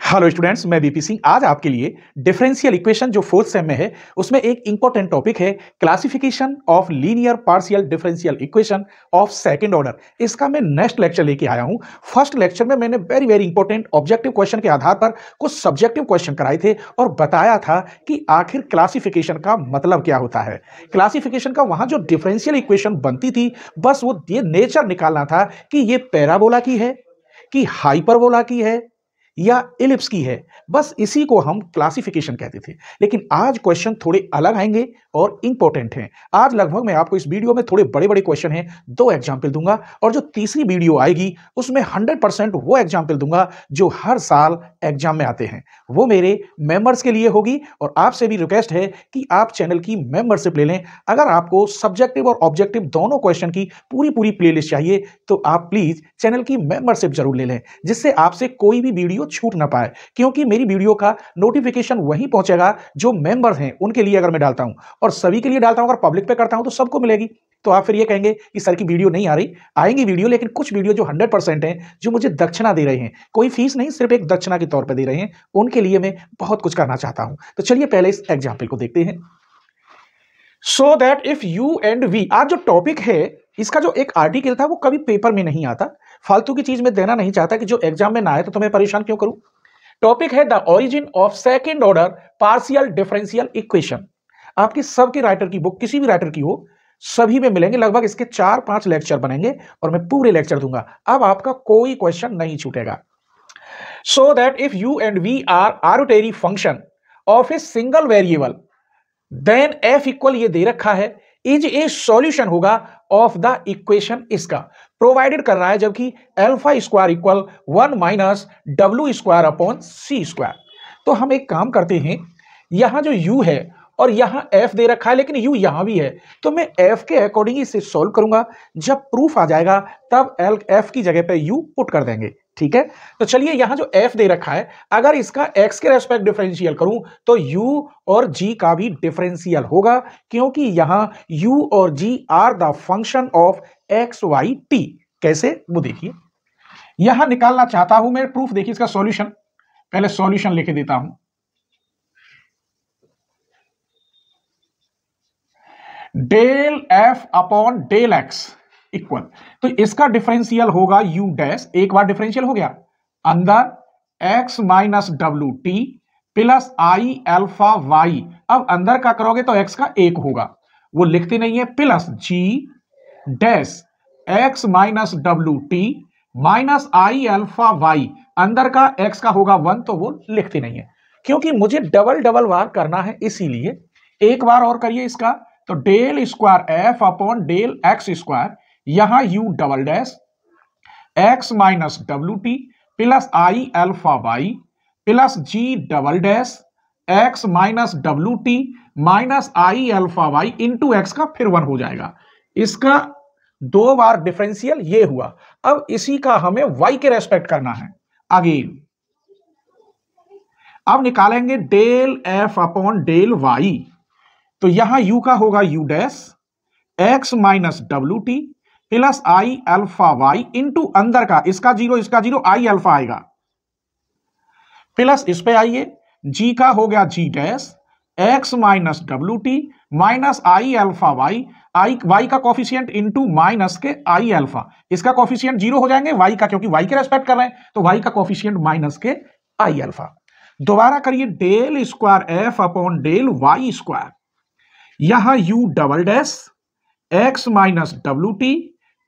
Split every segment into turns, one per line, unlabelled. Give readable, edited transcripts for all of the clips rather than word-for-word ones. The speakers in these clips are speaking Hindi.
हेलो स्टूडेंट्स, मैं बीपी सिंह आज आपके लिए डिफरेंशियल इक्वेशन जो फोर्थ सेम में है उसमें एक इंपॉर्टेंट टॉपिक है classification of linear partial differential equation of second order. इसका मैं नेक्स्ट लेक्चर लेके आया हूं। फर्स्ट लेक्चर में मैंने वेरी इंपॉर्टेंट ऑब्जेक्टिव क्वेश्चन के आधार पर कुछ सब्जेक्टिव क्वेश्चन कराए थे और बताया था कि आखिर क्लासिफिकेशन का मतलब क्या होता है। क्लासिफिकेशन का वहां जो डिफरेंशियल इक्वेशन बनती थी बस वो ये नेचर निकालना था कि ये पैराबोला की है कि हाइपरबोला की है या इलिप्स की है, बस इसी को हम क्लासिफिकेशन कहते थे। लेकिन आज क्वेश्चन थोड़े अलग आएंगे और इंपॉर्टेंट हैं। आज लगभग मैं आपको इस वीडियो में थोड़े बड़े बड़े क्वेश्चन हैं, 2 एग्जाम्पल दूंगा और जो तीसरी वीडियो आएगी उसमें 100% वो एग्जाम्पल दूंगा जो हर साल एग्जाम में आते हैं। वो मेरे मेंबर्स के लिए होगी और आपसे भी रिक्वेस्ट है कि आप चैनल की मेंबरशिप ले लें। अगर आपको सब्जेक्टिव और ऑब्जेक्टिव दोनों क्वेश्चन की पूरी प्लेलिस्ट चाहिए तो आप प्लीज चैनल की मेंबरशिप जरूर ले लें, जिससे आपसे कोई भी वीडियो छूट ना पाए। क्योंकि मेरी वीडियो का नोटिफिकेशन वहीं पहुंचेगा जो मेंबर्स हैं उनके लिए अगर मैं डालता हूं, और सभी के लिए डालता हूं। अगर पब्लिक पे करता हूं तो सबको मिलेगी। तो आप फिर ये कहेंगे कि सर की वीडियो नहीं आ रही। आएंगी वीडियो, लेकिन कुछ वीडियो जो 100% हैं, जो मुझे दक्षिणा दे रहे हैं, कोई फीस नहीं, सिर्फ एक दक्षिणा के तौर पर दे रहे हैं, उनके लिए मैं बहुत कुछ करना चाहता हूं। तो चलिए पहले इस एग्जाम्पल को देखते हैं। So that if you and we, आज जो टॉपिक है इसका जो एक आर्टिकल था वो कभी पेपर में नहीं आता। फालतू की चीज में देना नहीं चाहता कि जो एग्जाम में ना आए तो तुम्हें परेशान क्यों करूं। टॉपिक है the origin of second order partial differential equation. आपकी सबके राइटर की बुक, किसी भी राइटर की हो, सभी में मिलेंगे। लगभग इसके 4-5 लेक्चर बनेंगे और मैं पूरे लेक्चर दूंगा। अब आपका कोई क्वेश्चन नहीं छूटेगा। So that if you and V are arbitrary function of a single variable then F equal, ये दे रखा है, इज ए सॉल्यूशन होगा ऑफ द इक्वेशन। इसका प्रोवाइडेड कर रहा है, जबकि alpha square equal 1 minus W square upon C square. तो हम एक काम करते हैं, यहां जो u है और यहां f दे रखा है, लेकिन u यहां भी है, तो मैं f के अकॉर्डिंग इसे सॉल्व करूंगा। जब प्रूफ आ जाएगा तब f की जगह पे u पुट कर देंगे। ठीक है, तो चलिए यहां जो f दे रखा है, अगर इसका x के रेस्पेक्ट डिफरेंशियल करूं तो u और g का भी डिफरेंशियल होगा, क्योंकि यहां u और g are the function of x y t। कैसे, वो देखिए। यहां निकालना चाहता हूं मैं प्रूफ। देखिए इसका सॉल्यूशन, पहले सॉल्यूशन लिख देता हूं। Del f upon del x equal, तो इसका डिफरेंशियल होगा u डैश, एक बार डिफरेंशियल हो गया, अंदर x minus W T plus I alpha y। अब अंदर का करोगे तो x का 1 होगा, वो लिखते नहीं है, plus g dash x minus W T minus I alpha y। अंदर का x का होगा 1, तो वो लिखते नहीं है क्योंकि मुझे डबल बार करना है, इसीलिए। एक बार और करिए इसका, तो del square f upon del x square, यहां u double dash x minus W T plus I alpha y plus g double dash x minus W T minus I alpha y into x का फिर 1 हो जाएगा। इसका 2 बार डिफरेंशियल ये हुआ। अब इसी का हमें y के रेस्पेक्ट करना है। अगेन अब निकालेंगे del f upon del y, तो यहां u का होगा u dash x minus W T plus I alpha y into अंदर का, इसका 0 इसका 0, आई अल्फा आएगा, प्लस इस पे आइए, g का हो गया g dash x minus W T minus I alpha y, I y का coefficient into minus K I alpha, इसका कॉफिशिएंट 0 हो जाएंगे y का, क्योंकि y के रेस्पेक्ट कर रहे हैं, तो y का coefficient minus K I alpha. दोबारा करिए, del square f upon del y square, यहां u double dash x minus W T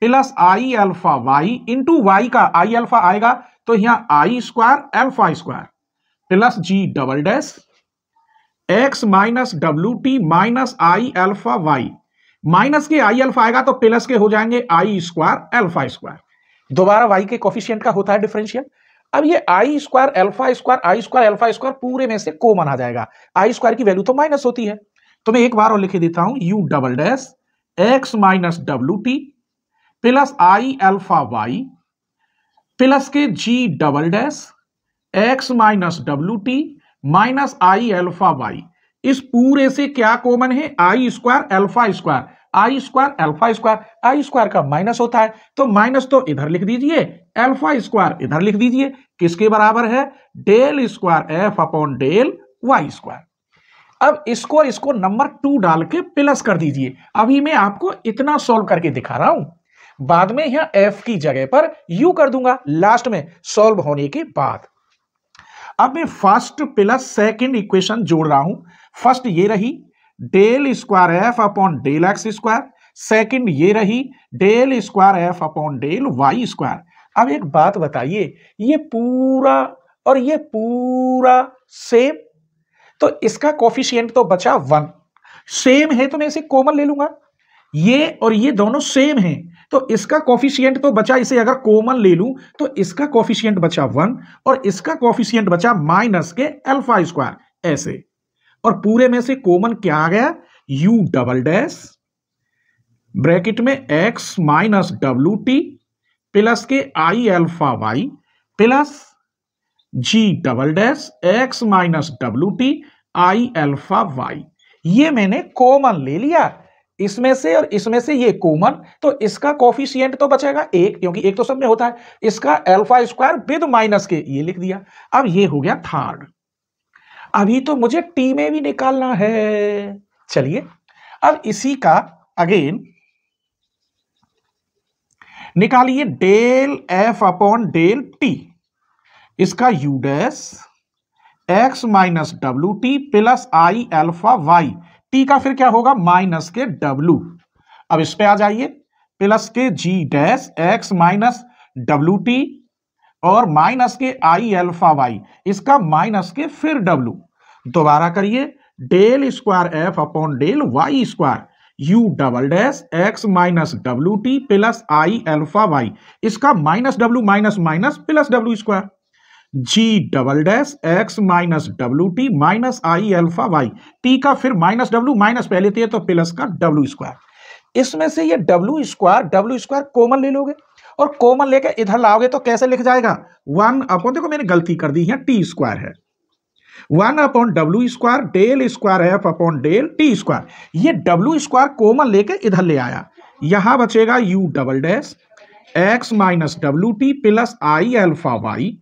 plus I alpha y into y का आई अल्फा आएगा, तो यहां I square alpha square plus g double dash x minus W T minus I alpha y, minus K I alpha आएगा तो प्लस के हो जाएंगे आई स्क्वायर अल्फा स्क्वायर। दोबारा y के कोफिशिएंट का होता है डिफरेंशियल। अब ये आई स्क्वायर अल्फा स्क्वायर, आई स्क्वायर अल्फा स्क्वायर पूरे में से कॉमन आ जाएगा। आई स्क्वायर की वैल्यू तो माइनस होती है, तो मैं एक बार और लिख देता हूं, u double dash x minus W T plus I alpha y plus के g double dash x minus W T minus I alpha y। इस पूरे से क्या कॉमन है, आई स्क्वायर अल्फा स्क्वायर, आई स्क्वायर अल्फा स्क्वायर, आई स्क्वायर का माइनस होता है तो माइनस तो इधर लिख दीजिए, अल्फा स्क्वायर इधर लिख दीजिए, किसके बराबर है, del square F upon del Y square. अब इसको नंबर 2 डाल के प्लस कर दीजिए। अभी मैं आपको इतना सॉल्व करके दिखा रहा हूं, बाद में यहां एफ की जगह पर यू कर दूंगा लास्ट में सॉल्व होने के बाद। अब मैं फर्स्ट प्लस सेकंड इक्वेशन जोड़ रहा हूं। फर्स्ट ये रही del square F upon del x square, second ये रही del square F upon del Y square. अब एक बात बताइए, ये पूरा और ये पूरा सेम, तो इसका कोफिशिएंट तो बचा 1, सेम है तो मैं इसे कॉमन ले लूंगा, ये और ये दोनों सेम हैं तो इसका कोफिशिएंट तो बचा, इसे अगर कॉमन ले लूं तो इसका कोफिशिएंट बचा 1 और इसका कोफिशिएंट बचा माइनस के अल्फा स्क्वायर ऐसे, और पूरे में से कॉमन क्या आ गया, u डबल डैश ब्रैकेट में x minus W T plus K I alpha Y plus g double dash x minus W T I alpha Y. ये मैंने कॉमन ले लिया, इसमें से और इसमें से ये कॉमन, तो इसका कोफिशिएंट तो बचेगा 1 क्योंकि 1 तो सब में होता है, इसका अल्फा स्क्वायर विद माइनस के ये लिख दिया। अब ये हो गया थर्ड। अभी तो मुझे टी में भी निकालना है, चलिए अब इसी का अगेन निकालिए del F upon del T, इसका U dash X minus W T plus I alpha Y, T का फिर क्या होगा माइनस के डब्ल्यू। अब इस पे आ जाइए, plus K G dash X minus W T और minus K I alpha Y, इसका माइनस के फिर डब्ल्यू। दोबारा करिए del square F upon del Y square, U double dash X minus W T plus I alpha Y, इसका minus W minus minus plus W square, G double dash X minus W T minus I alpha Y, T का फिर माइनस डब्ल्यू माइनस पहले थे तो प्लस का डब्ल्यू स्क्वायर। इसमें से ये डब्ल्यू स्क्वायर कॉमन ले लोगे और कॉमन लेके इधर लाओगे तो कैसे लिख जाएगा, 1 अपॉन, देखो मैंने गलती कर दी है, टी स्क्वायर है, 1 upon W square del square F upon del T square. ये डब्ल्यू स्क्वायर कॉमन लेके इधर ले आया, यहां बचेगा U double dash X minus W T plus I alpha Y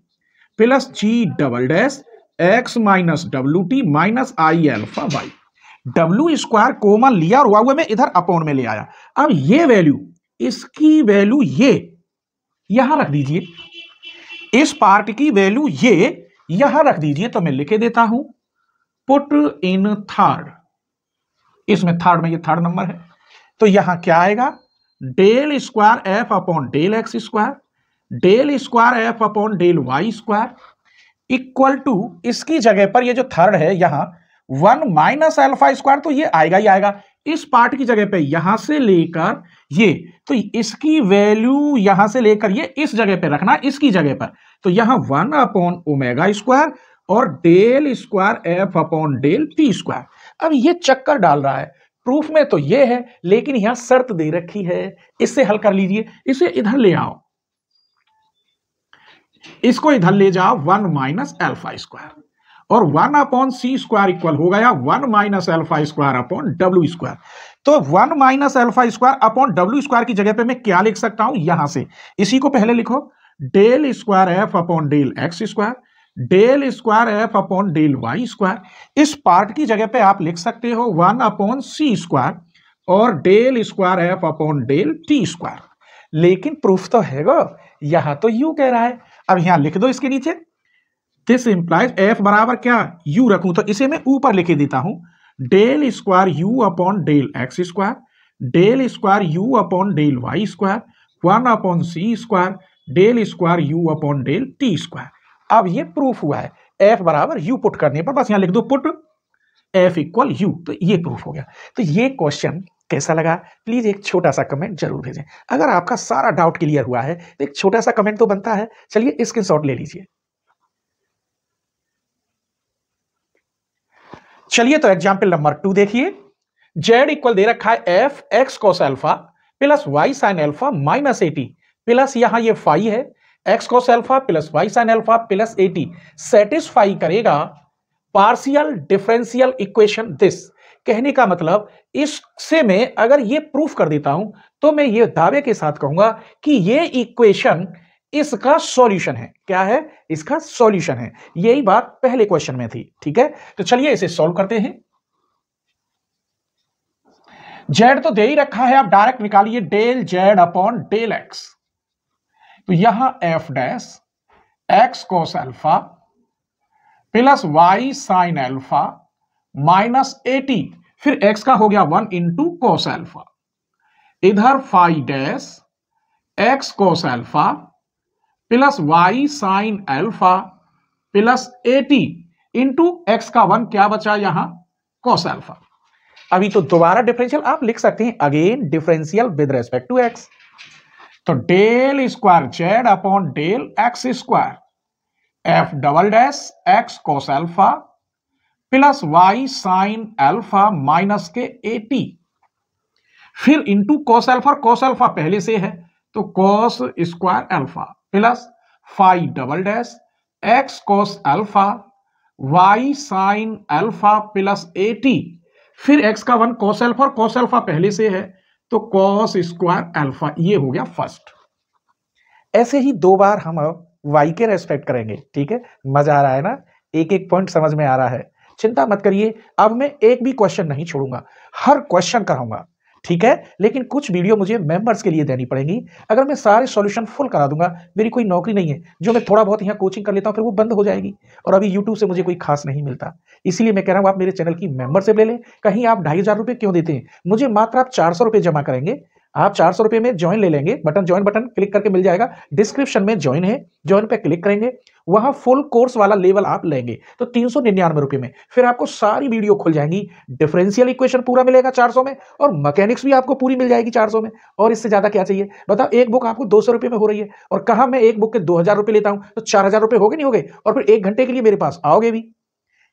plus G double dash X minus W T minus I alpha Y. W square common लिया और हुआ में इधर अपॉन में ले आया। अब ये वैल्यू, इसकी वैल्यू ये यहां रख दीजिए, इस पार्ट की वैल्यू ये यहां रख दीजिए, तो मैं लिखे देता हूं पुट इन थर्ड, इसमें थर्ड में ये थर्ड नंबर है, तो यहां क्या आएगा, del square F upon del x square del square F upon del Y square equal to, इसकी जगह पर ये जो थर्ड है यहां 1 माइनस अल्फा स्क्वायर, तो ये आएगा ही आएगा, इस पार्ट की जगह पे यहां से लेकर ये, तो इसकी वैल्यू यहां से लेकर ये इस जगह पे रखना, इसकी जगह पर, तो यहां 1 अपॉन ओमेगा स्क्वायर और del square F upon del T square. अब ये चक्कर डाल रहा है, प्रूफ में तो ये है लेकिन यहां शर्त दे रखी है, इससे हल कर लीजिए, इसे इधर ले आओ, इसको इधर ले जाओ 1 माइनस अल्फा स्क्वायर और 1 अपॉन सी स्क्वायर इक्वल हो गया 1 minus alpha square upon W square. तो 1 minus alpha square upon W square की जगह पे मैं क्या लिख सकता हूं, यहां से इसी को पहले लिखो, del square F upon del x square del square F upon del Y square. इस पार्ट की जगह पे आप लिख सकते हो 1 अपॉन सी स्क्वायर और del square F upon del T square. लेकिन प्रूफ तो है गो, यहां तो यू कह रहा है, अब यहां लिख दो इसके नीचे, दिस इंप्लाइज एफ बराबर क्या, यू रखूं तो इसे मैं ऊपर लिख देता हूं, del square U upon del x square del square U upon del Y square 1 upon C square del square U upon del T square. अब ये प्रूफ हुआ है, एफ बराबर यू पुट करने पर बस यहां लिख दो पुट एफ इक्वल यू, तो ये प्रूफ हो गया। तो ये क्वेश्चन कैसा लगा प्लीज एक छोटा सा कमेंट जरूर भेजें। अगर आपका सारा डाउट क्लियर हुआ है तो एक छोटा सा कमेंट तो बनता है, चलिए स्क्रीनशॉट ले लीजिए। चलिए तो एग्जाम्पल नंबर 2 देखिए, जेड इक्वल दे रखा है f x cos alpha plus Y sine alpha minus 80 plus यहां ये फाई है x cos alpha plus Y sine alpha plus 80 satisfy करेगा पार्शियल डिफरेंशियल इक्वेशन दिस, कहने का मतलब इससे मैं अगर ये प्रूफ कर देता हूं तो मैं ये दावे के साथ कहूंगा कि ये इक्वेशन इसका सॉल्यूशन है। क्या है? इसका सॉल्यूशन है। यही बात पहले क्वेश्चन में थी। ठीक है, तो चलिए इसे सॉल्व करते हैं। जेड तो दे ही रखा है, आप डायरेक्ट निकालिए del Z upon del x. तो यहां f dash x cos alpha plus Y sine alpha minus 80, फिर एक्स का हो गया 1 इंटू कोस अल्फा, इधर phi dash x cos alpha plus Y sine alpha plus 80 into x का 1 क्या बचा यहां? Cos alpha. अभी तो दोबारा डिफरेंशियल आप लिख सकते हैं, again differential with respect to x. तो del square Z upon del x square f double dash x cos alpha plus Y sine alpha minus के 80, फिर into cos alpha. Cos alpha पहले से है तो cos square alpha plus phi double dash x cos alpha Y sine alpha plus 80, फिर एक्स का 1 कोस अल्फा, और कोस अल्फा पहले से है तो कोस स्क्वायर अल्फा। ये हो गया फर्स्ट। ऐसे ही दो बार हम वाई के रेस्पेक्ट करेंगे। ठीक है, मजा आ रहा है ना? एक एक पॉइंट समझ में आ रहा है। चिंता मत करिए, अब मैं एक भी क्वेश्चन नहीं छोड़ूंगा, हर क्वेश्चन कराऊंगा। ठीक है, लेकिन कुछ वीडियो मुझे मेंबर्स के लिए देनी पड़ेगी। अगर मैं सारे सॉल्यूशन फुल करा दूंगा, मेरी कोई नौकरी नहीं है जो मैं थोड़ा बहुत यहाँ कोचिंग कर लेता हूँ फिर वो बंद हो जाएगी, और अभी यूट्यूब से मुझे कोई खास नहीं मिलता। इसीलिए मैं कह रहा हूँ आप मेरे चैनल की मेंबरशिप ले लें। कहीं आप 2,500 रुपये क्यों देते हैं मुझे? मात्र आप 400 रुपये जमा करेंगे, आप 400 रुपये में ज्वाइन ले लेंगे। ज्वाइन बटन क्लिक करके मिल जाएगा, डिस्क्रिप्शन में ज्वाइन है, ज्वाइन पे क्लिक करेंगे, वहां फुल कोर्स वाला लेवल आप लेंगे तो 399 रुपये में फिर आपको सारी वीडियो खुल जाएंगी। डिफरेंशियल इक्वेशन पूरा मिलेगा 400 में, और मैकेनिक्स भी आपको पूरी मिल जाएगी 400 में। और इससे ज्यादा क्या चाहिए बताओ? एक बुक आपको 200 रुपये में हो रही है, और कहा मैं एक बुक के 2,000 रुपये लेता हूं तो 4,000 रुपये हो गए नहीं हो गए? और फिर 1 घंटे के लिए मेरे पास आओगे भी।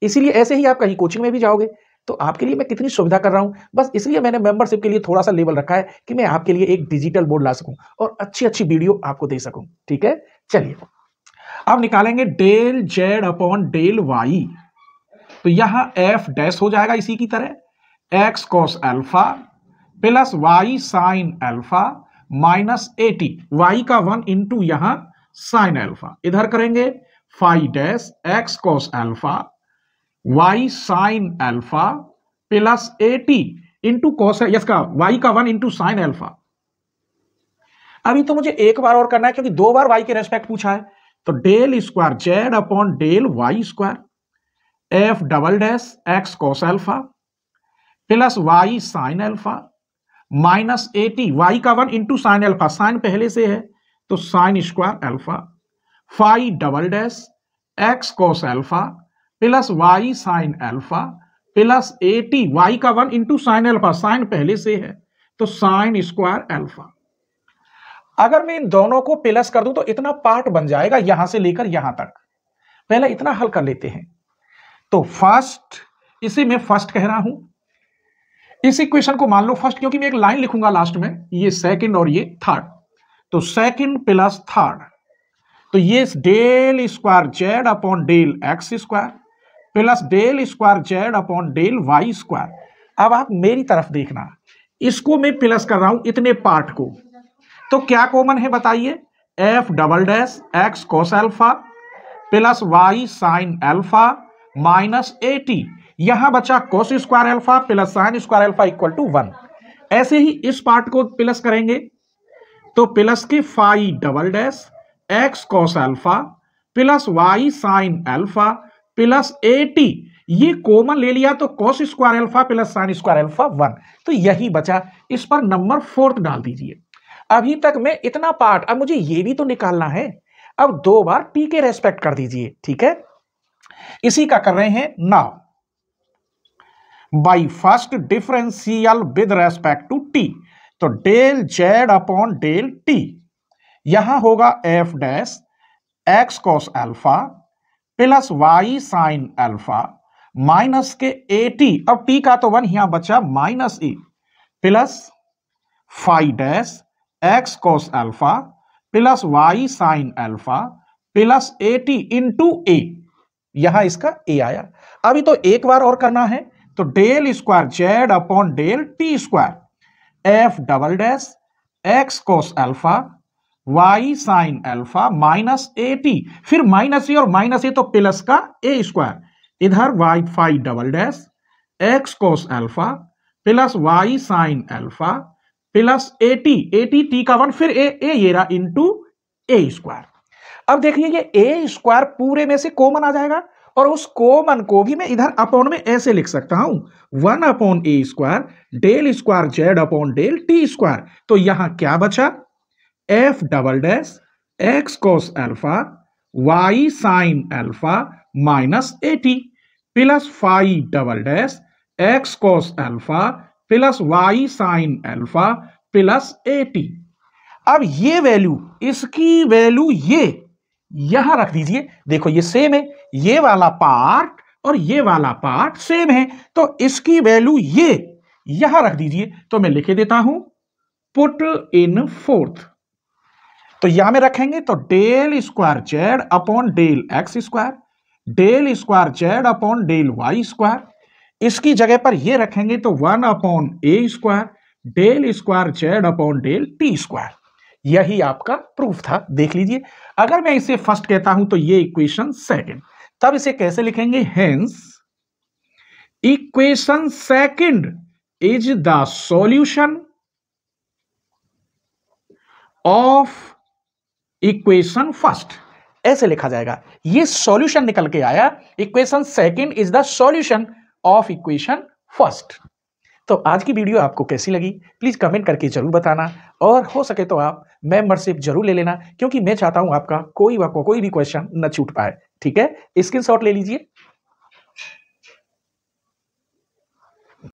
इसीलिए ऐसे ही आप कहीं कोचिंग में भी जाओगे तो आपके लिए मैं कितनी सुविधा कर रहा हूं, बस इसलिए मैंने मेंबरशिप के लिए थोड़ा सा लेवल रखा है कि मैं आपके लिए एक डिजिटल बोर्ड ला सकूं और अच्छी अच्छी वीडियो आपको दे सकूं। ठीक है, चलिए अब निकालेंगे del Z upon del y. तो यहां एफ डैश हो जाएगा इसी की तरह x cos alpha plus Y sine alpha minus 80, y का 1 इंटू यहां साइन अल्फा, इधर करेंगे phi dash x cos alpha Y sine alpha plus 80 into cos का वाई का 1 इंटू साइन अल्फा। अभी तो मुझे एक बार और करना है क्योंकि 2 बार वाई के रेस्पेक्ट पूछा है। तो del square Z upon del Y square f double dash x cos alpha plus Y sine alpha minus 80, y का 1 इंटू साइन अल्फा, साइन पहले से है तो sine square alpha phi double dash x cos alpha plus Y sine alpha plus 80, y का 1 इंटू साइन अल्फा, साइन पहले से है तो साइन स्क्वायर अल्फा। अगर मैं इन दोनों को प्लस कर दूं तो इतना पार्ट बन जाएगा यहां से लेकर यहां तक। पहले इतना हल कर लेते हैं। तो फर्स्ट, इसे मैं फर्स्ट कह रहा हूं, इस इक्वेशन को मान लो फर्स्ट क्योंकि मैं एक लाइन लिखूंगा लास्ट में, ये सेकंड और ये थर्ड। तो सेकंड प्लस थर्ड, तो ये del square Z upon del x square plus del square Z upon del Y square. अब आप मेरी तरफ देखना, इसको मैं प्लस कर रहा हूं इतने पार्ट को, तो क्या कॉमन है बताइए? F double dash x cos alpha plus Y sine alpha minus 80, यहां बचा cos square alpha plus sine square alpha equal to 1। ऐसे ही इस पार्ट को प्लस करेंगे तो प्लस के phi double dash x cos alpha plus Y sine alpha plus 80, ये कॉमन ले लिया तो cos square alpha plus sine square alpha 1, तो यही बचा। इस पर नंबर 4 डाल दीजिए। अभी तक मैं इतना पार्ट, अब मुझे ये भी तो निकालना है। अब 2 बार टी के रेस्पेक्ट कर दीजिए। ठीक है, इसी का कर रहे हैं now by first differential with respect to T. तो del Z upon del T, यहां होगा F dash x cos alpha plus Y sine alpha minus के 80, अब टी का तो 1 यहां बचा minus A plus phi dash x cos alpha plus Y sine alpha plus 80 into A, यहां इसका ए आया। अभी तो एक बार और करना है तो del square Z upon del T square f double dash x cos alpha Y sine alpha minus ए टी, फिर माइनस ए और माइनस ए तो प्लस का ए स्क्वायर, इधर y phi double dash x cos alpha plus Y sine alpha plus ए टी टी का वन, फिर ए ये रहा इंटू ए स्क्वायर। अब देखिए ये ए स्क्वायर पूरे में से कॉमन आ जाएगा और उस कॉमन को भी मैं इधर अपॉन में ऐसे लिख सकता हूं, 1 upon A square del square Z upon del T square. तो यहां क्या बचा, F double dash x cos alpha Y sine alpha minus ए T plus phi double dash x cos alpha plus Y sine alpha plus ए टी। अब ये वैल्यू, इसकी वैल्यू ये यहां रख दीजिए। देखो ये सेम है, ये वाला पार्ट और ये वाला पार्ट सेम है, तो इसकी वैल्यू ये यहां रख दीजिए। तो मैं लिख देता हूं पुट इन फोर्थ। तो यहां में रखेंगे तो del square Z upon del x square del square Z upon del Y square, इसकी जगह पर ये रखेंगे तो 1 upon A square del square Z upon del T square. यही आपका प्रूफ था, देख लीजिए। अगर मैं इसे फर्स्ट कहता हूं तो ये इक्वेशन सेकंड, तब इसे कैसे लिखेंगे, hence equation second is the solution of equation first, ऐसे लिखा जाएगा। ये सॉल्यूशन निकल के आया, equation second is the solution of equation first. तो आज की वीडियो आपको कैसी लगी प्लीज कमेंट करके जरूर बताना, और हो सके तो आप मेंबरशिप जरूर ले लेना, क्योंकि मैं चाहता हूं आपका कोई भी क्वेश्चन न छूट पाए। ठीक है, स्क्रीनशॉट ले लीजिए।